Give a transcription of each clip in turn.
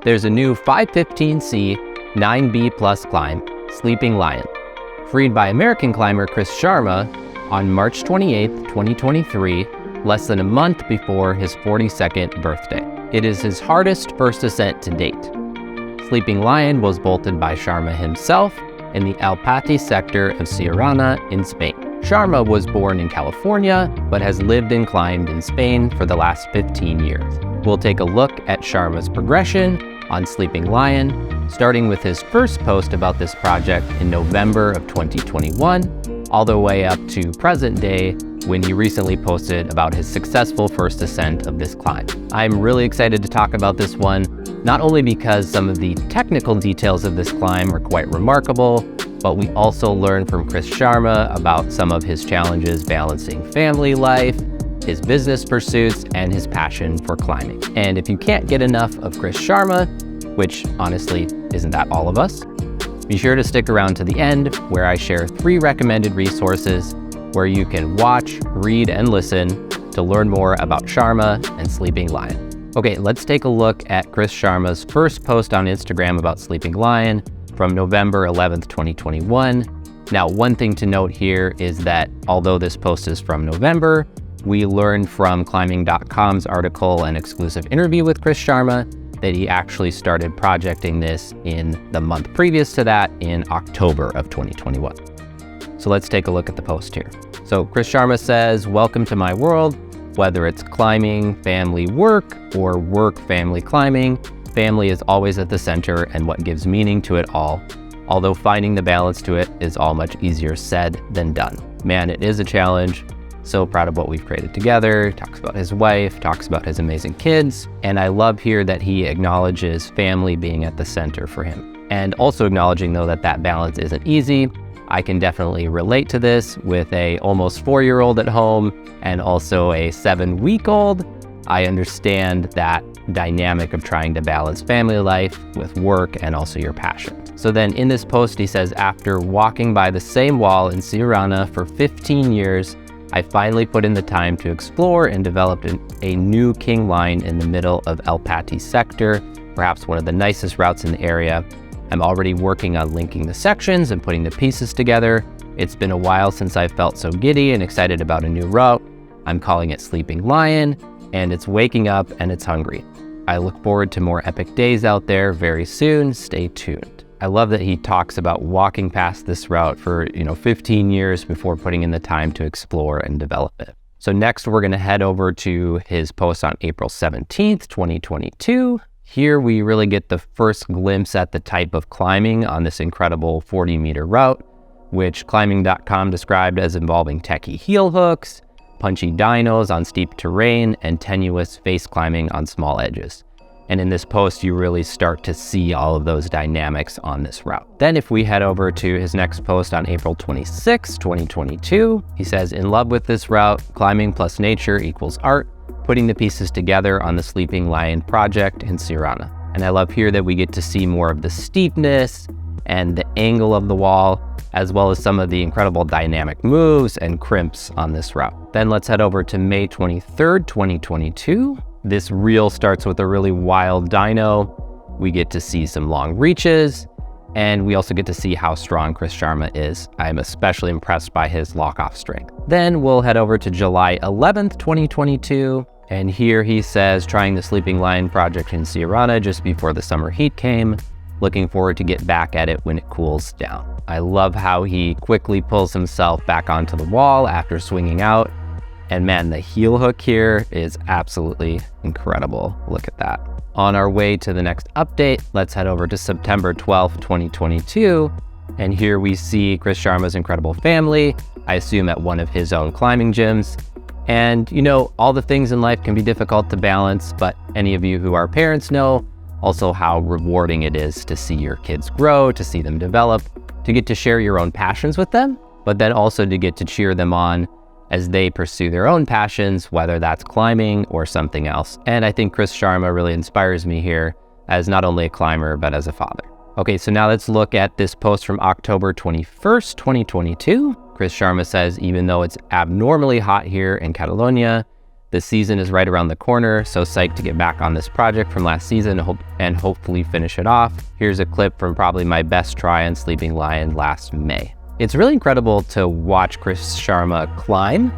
There's a new 515C 9B plus climb, Sleeping Lion, freed by American climber Chris Sharma on March 28, 2023, less than a month before his 42nd birthday. It is his hardest first ascent to date. Sleeping Lion was bolted by Sharma himself in the Pati sector of Siurana in Spain. Sharma was born in California, but has lived and climbed in Spain for the last 15 years. We'll take a look at Sharma's progression on Sleeping Lion, starting with his first post about this project in November of 2021, all the way up to present day when he recently posted about his successful first ascent of this climb. I'm really excited to talk about this one, not only because some of the technical details of this climb are quite remarkable, but we also learn from Chris Sharma about some of his challenges balancing family life, his business pursuits, and his passion for climbing. And if you can't get enough of Chris Sharma, which honestly isn't that all of us, be sure to stick around to the end where I share 3 recommended resources where you can watch, read, and listen to learn more about Sharma and Sleeping Lion. Okay, let's take a look at Chris Sharma's first post on Instagram about Sleeping Lion from November 11th, 2021. Now, one thing to note here is that although this post is from November, we learned from climbing.com's article and exclusive interview with Chris Sharma that he actually started projecting this in the month previous to that in October of 2021. So let's take a look at the post here. So Chris Sharma says, "Welcome to my world. Whether it's climbing, family, work, or work, family, climbing, family is always at the center and what gives meaning to it all. Although finding the balance to it is all much easier said than done. Man, it is a challenge. So proud of what we've created together." Talks about his wife, talks about his amazing kids. And I love here that he acknowledges family being at the center for him. And also acknowledging though that balance isn't easy. I can definitely relate to this with a almost 4-year-old at home and also a 7-week-old. I understand that dynamic of trying to balance family life with work and also your passion. So then in this post, he says, "After walking by the same wall in Siurana for 15 years, I finally put in the time to explore and developed a new king line in the middle of El Pati sector, perhaps one of the nicest routes in the area. I'm already working on linking the sections and putting the pieces together. It's been a while since I felt so giddy and excited about a new route. I'm calling it Sleeping Lion, and it's waking up and it's hungry. I look forward to more epic days out there very soon. Stay tuned." I love that he talks about walking past this route for 15 years before putting in the time to explore and develop it. So next we're going to head over to his post on April 17th, 2022. Here we really get the first glimpse at the type of climbing on this incredible 40-meter route, which climbing.com described as involving techie heel hooks, punchy dynos on steep terrain, and tenuous face climbing on small edges. And in this post, you really start to see all of those dynamics on this route. Then if we head over to his next post on April 26, 2022, he says, "In love with this route, climbing plus nature equals art, putting the pieces together on the Sleeping Lion project in Siurana." And I love here that we get to see more of the steepness and the angle of the wall, as well as some of the incredible dynamic moves and crimps on this route. Then let's head over to May 23rd, 2022. This reel starts with a really wild dyno. We get to see some long reaches, and we also get to see how strong Chris Sharma is. I'm especially impressed by his lock-off strength. Then we'll head over to July 11th, 2022, and here he says, "Trying the Sleeping Lion project in Siurana just before the summer heat came. Looking forward to get back at it when it cools down." I love how he quickly pulls himself back onto the wall after swinging out. And man, the heel hook here is absolutely incredible. Look at that. On our way to the next update, let's head over to September 12th, 2022. And here we see Chris Sharma's incredible family, I assume at one of his own climbing gyms. And all the things in life can be difficult to balance, but any of you who are parents know also how rewarding it is to see your kids grow, to see them develop, to get to share your own passions with them, but then also to get to cheer them on as they pursue their own passions, whether that's climbing or something else. And I think Chris Sharma really inspires me here as not only a climber, but as a father. Okay, so now let's look at this post from October 21st, 2022. Chris Sharma says, "Even though it's abnormally hot here in Catalonia, The season is right around the corner, so psyched to get back on this project from last season and hopefully finish it off. Here's a clip from probably my best try on Sleeping Lion last May. It's really incredible to watch Chris Sharma climb,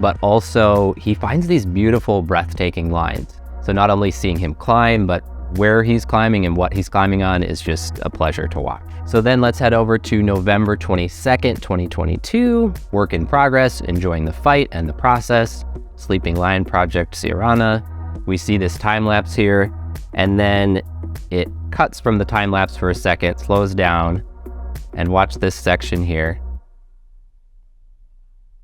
but also he finds these beautiful, breathtaking lines. So not only seeing him climb, but where he's climbing and what he's climbing on is just a pleasure to watch. So then let's head over to November 22nd, 2022. Work in progress, enjoying the fight and the process. Sleeping Lion Project Siurana. We see this time lapse here, and then it cuts from the time lapse for a second, slows down, and watch this section here.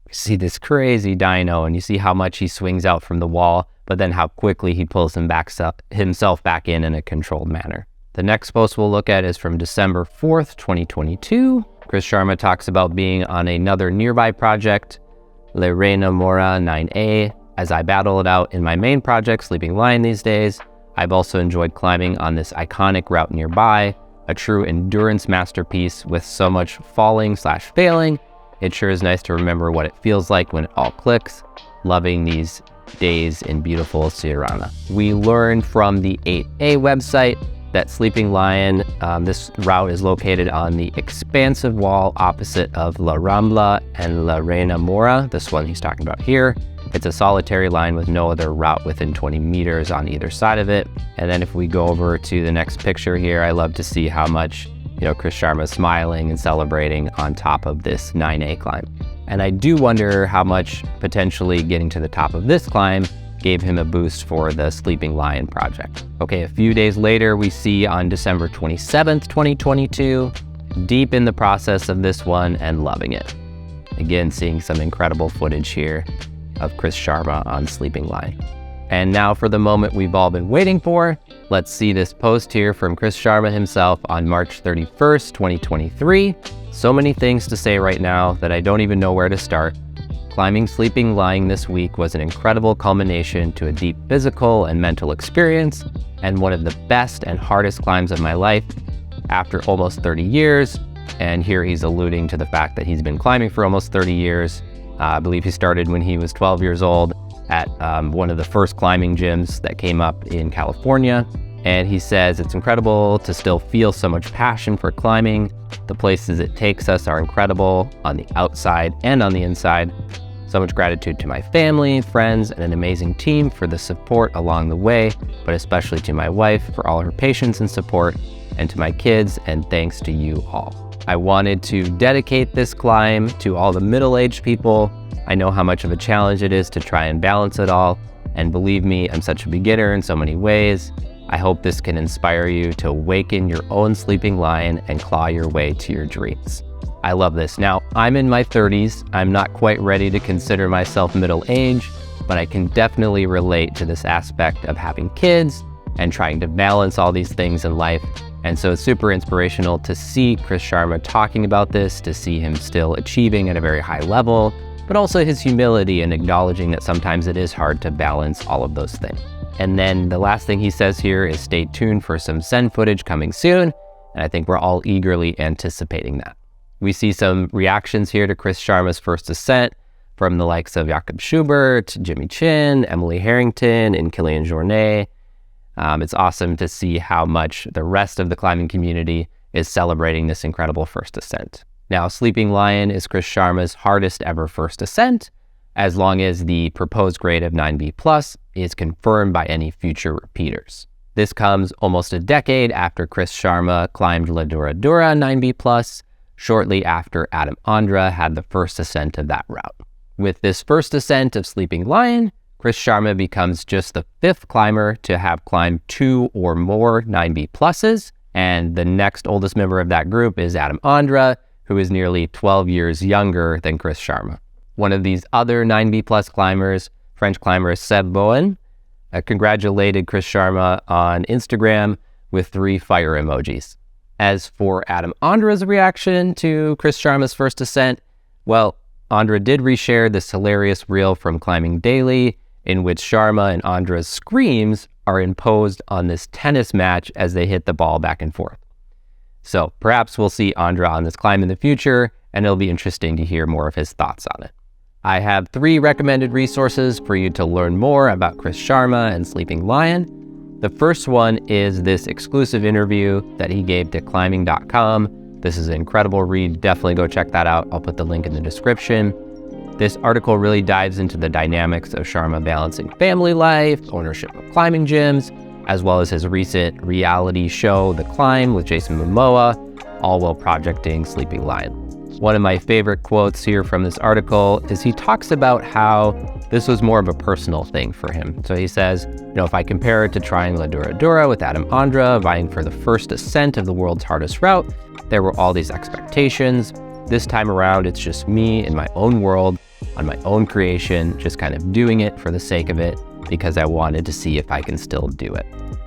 You see this crazy dino, and you see how much he swings out from the wall, but then how quickly he pulls himself back in a controlled manner. The next post we'll look at is from December 4th, 2022. Chris Sharma talks about being on another nearby project, Reina Mora 9A. As I battle it out in my main project, Sleeping Lion these days, I've also enjoyed climbing on this iconic route nearby, a true endurance masterpiece with so much falling/failing. It sure is nice to remember what it feels like when it all clicks. Loving these days in beautiful Siurana. We learned from the 8A website that Sleeping Lion, this route is located on the expansive wall opposite of La Rambla and La Reina Mora, this one he's talking about here. It's a solitary line with no other route within 20 meters on either side of it. And then if we go over to the next picture here, I love to see how much, Chris Sharma is smiling and celebrating on top of this 9A climb. And I do wonder how much potentially getting to the top of this climb gave him a boost for the Sleeping Lion project. Okay, a few days later, we see on December 27th, 2022, deep in the process of this one and loving it. Again, seeing some incredible footage here of Chris Sharma on Sleeping Lion. And now for the moment we've all been waiting for. Let's see this post here from Chris Sharma himself on March 31st, 2023. So many things to say right now that I don't even know where to start. Climbing Sleeping Lion this week was an incredible culmination to a deep physical and mental experience, and one of the best and hardest climbs of my life after almost 30 years. And here he's alluding to the fact that he's been climbing for almost 30 years. I believe he started when he was 12 years old at one of the first climbing gyms that came up in California. And he says, it's incredible to still feel so much passion for climbing. The places it takes us are incredible on the outside and on the inside. So much gratitude to my family, friends, and an amazing team for the support along the way, but especially to my wife for all her patience and support, and to my kids, and thanks to you all. I wanted to dedicate this climb to all the middle-aged people. I know how much of a challenge it is to try and balance it all, and believe me, I'm such a beginner in so many ways. I hope this can inspire you to awaken your own Sleeping Lion and claw your way to your dreams. I love this. Now, I'm in my 30s. I'm not quite ready to consider myself middle-aged, but I can definitely relate to this aspect of having kids and trying to balance all these things in life. And so it's super inspirational to see Chris Sharma talking about this, to see him still achieving at a very high level, but also his humility and acknowledging that sometimes it is hard to balance all of those things. And then the last thing he says here is stay tuned for some Ascent footage coming soon. And I think we're all eagerly anticipating that. We see some reactions here to Chris Sharma's first Ascent from the likes of Jakob Schubert, Jimmy Chin, Emily Harrington, and Kilian Jornet. It's awesome to see how much the rest of the climbing community is celebrating this incredible first Ascent. Now, Sleeping Lion is Chris Sharma's hardest ever first Ascent, as long as the proposed grade of 9B+ is confirmed by any future repeaters. This comes almost a decade after Chris Sharma climbed La Dura Dura 9B+, shortly after Adam Ondra had the first ascent of that route. With this first ascent of Sleeping Lion, Chris Sharma becomes just the 5th climber to have climbed 2 or more 9B+, and the next oldest member of that group is Adam Ondra, who is nearly 12 years younger than Chris Sharma. One of these other 9B+ climbers, French climber Seb Bouin, congratulated Chris Sharma on Instagram with 3 fire emojis. As for Adam Ondra's reaction to Chris Sharma's first ascent, well, Ondra did reshare this hilarious reel from Climbing Daily, in which Sharma and Ondra's screams are imposed on this tennis match as they hit the ball back and forth. So perhaps we'll see Ondra on this climb in the future, and it'll be interesting to hear more of his thoughts on it. I have 3 recommended resources for you to learn more about Chris Sharma and Sleeping Lion. The first one is this exclusive interview that he gave to climbing.com. This is an incredible read. Definitely go check that out. I'll put the link in the description. This article really dives into the dynamics of Sharma balancing family life, ownership of climbing gyms, as well as his recent reality show, The Climb with Jason Momoa, all while projecting Sleeping Lion. One of my favorite quotes here from this article is he talks about how this was more of a personal thing for him. So he says, if I compare it to trying La Dura Dura with Adam Ondra, vying for the first ascent of the world's hardest route, there were all these expectations. This time around, it's just me in my own world, on my own creation, just kind of doing it for the sake of it, because I wanted to see if I can still do it.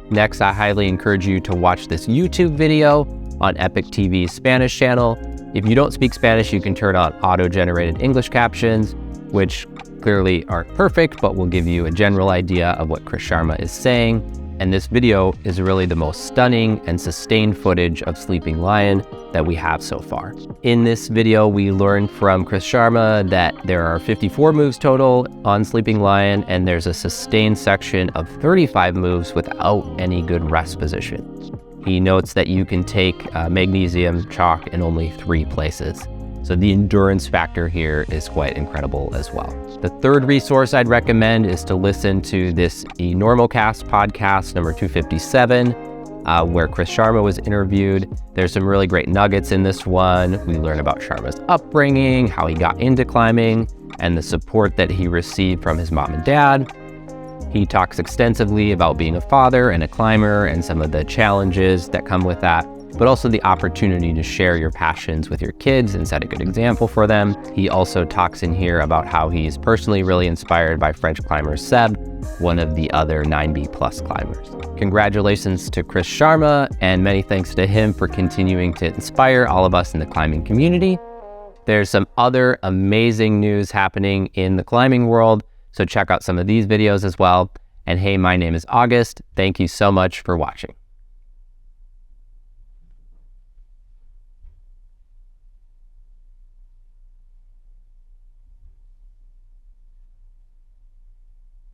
Next, I highly encourage you to watch this YouTube video on EpicTV's Spanish channel. If you don't speak Spanish, you can turn on auto-generated English captions, which clearly aren't perfect, but will give you a general idea of what Chris Sharma is saying. And this video is really the most stunning and sustained footage of Sleeping Lion that we have so far. In this video, we learned from Chris Sharma that there are 54 moves total on Sleeping Lion, and there's a sustained section of 35 moves without any good rest position. He notes that you can take magnesium chalk in only 3 places. So the endurance factor here is quite incredible as well. The third resource I'd recommend is to listen to this Enormocast podcast, number 257, where Chris Sharma was interviewed. There's some really great nuggets in this one. We learn about Sharma's upbringing, how he got into climbing, and the support that he received from his mom and dad. He talks extensively about being a father and a climber and some of the challenges that come with that, but also the opportunity to share your passions with your kids and set a good example for them. He also talks in here about how he's personally really inspired by French climber Seb, one of the other 9B plus climbers. Congratulations to Chris Sharma, and many thanks to him for continuing to inspire all of us in the climbing community. There's some other amazing news happening in the climbing world, so check out some of these videos as well. And hey, my name is August. Thank you so much for watching.